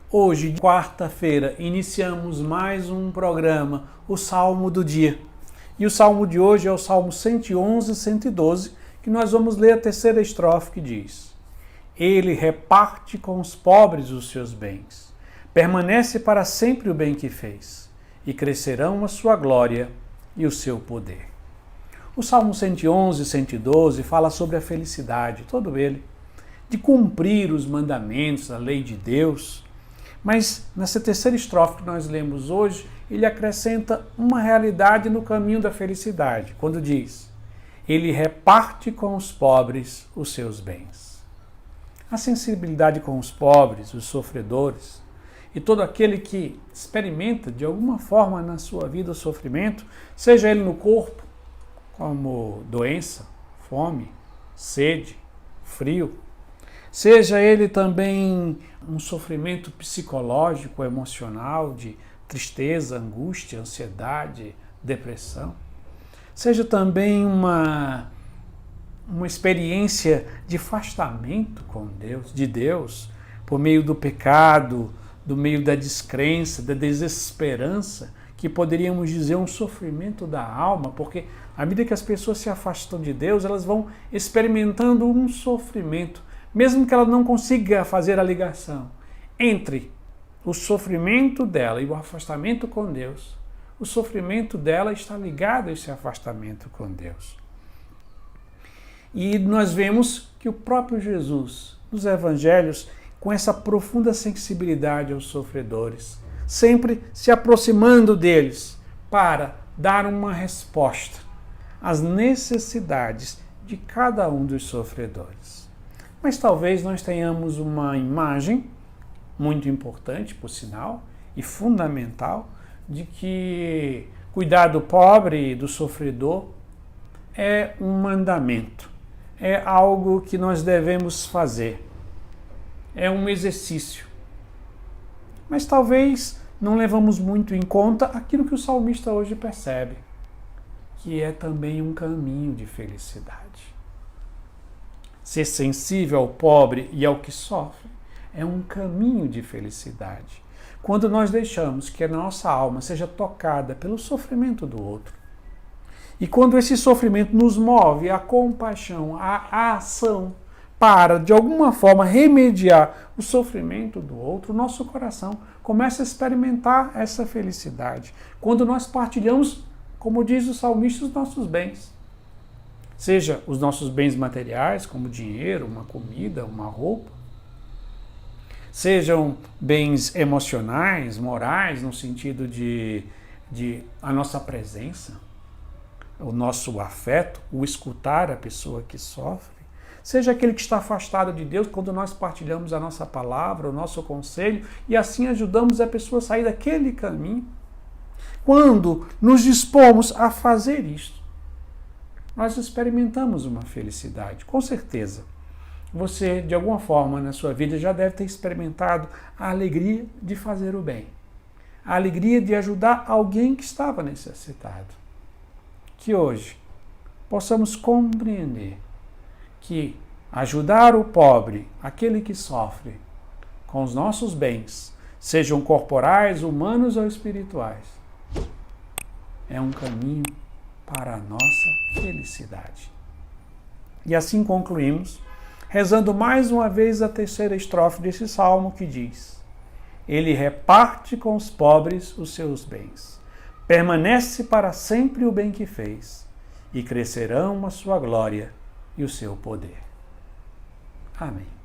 Hoje, quarta-feira, iniciamos mais um programa, o Salmo do Dia. E o Salmo de hoje é o Salmo 111 e 112, que nós vamos ler a terceira estrofe que diz: Ele reparte com os pobres os seus bens, permanece para sempre o bem que fez, e crescerão a sua glória e o seu poder. O Salmo 111 e 112 fala sobre a felicidade, todo ele, de cumprir os mandamentos, a lei de Deus. Mas nessa terceira estrofe que nós lemos hoje, ele acrescenta uma realidade no caminho da felicidade, quando diz: Ele reparte com os pobres os seus bens. A sensibilidade com os pobres, os sofredores, e todo aquele que experimenta de alguma forma na sua vida o sofrimento, seja ele no corpo, como doença, fome, sede, frio, seja ele também um sofrimento psicológico, emocional, de tristeza, angústia, ansiedade, depressão, seja também uma experiência de afastamento com Deus, de Deus, por meio do pecado, do meio da descrença, da desesperança, que poderíamos dizer um sofrimento da alma, porque à medida que as pessoas se afastam de Deus, elas vão experimentando um sofrimento, mesmo que ela não consiga fazer a ligação entre o sofrimento dela e o afastamento com Deus. O sofrimento dela está ligado a esse afastamento com Deus. E nós vemos que o próprio Jesus, nos evangelhos, com essa profunda sensibilidade aos sofredores, sempre se aproximando deles para dar uma resposta às necessidades de cada um dos sofredores. Mas talvez nós tenhamos uma imagem muito importante, por sinal, e fundamental, de que cuidar do pobre e do sofredor é um mandamento, é algo que nós devemos fazer, é um exercício. Mas talvez não levamos muito em conta aquilo que o salmista hoje percebe, que é também um caminho de felicidade. Ser sensível ao pobre e ao que sofre é um caminho de felicidade. Quando nós deixamos que a nossa alma seja tocada pelo sofrimento do outro, e quando esse sofrimento nos move à compaixão, à ação, para, de alguma forma, remediar o sofrimento do outro, o nosso coração começa a experimentar essa felicidade. Quando nós partilhamos, como diz o salmista, os nossos bens. Seja os nossos bens materiais, como dinheiro, uma comida, uma roupa. Sejam bens emocionais, morais, no sentido de a nossa presença, o nosso afeto, o escutar a pessoa que sofre. Seja aquele que está afastado de Deus, quando nós partilhamos a nossa palavra, o nosso conselho, e assim ajudamos a pessoa a sair daquele caminho. Quando nos dispomos a fazer isto, nós experimentamos uma felicidade, com certeza. Você, de alguma forma, na sua vida, já deve ter experimentado a alegria de fazer o bem, a alegria de ajudar alguém que estava necessitado. Que hoje possamos compreender que ajudar o pobre, aquele que sofre, com os nossos bens, sejam corporais, humanos ou espirituais, é um caminho para a nossa felicidade. E assim concluímos, rezando mais uma vez a terceira estrofe desse salmo que diz: Ele reparte com os pobres os seus bens, permanece para sempre o bem que fez, e crescerão a sua glória e o seu poder. Amém.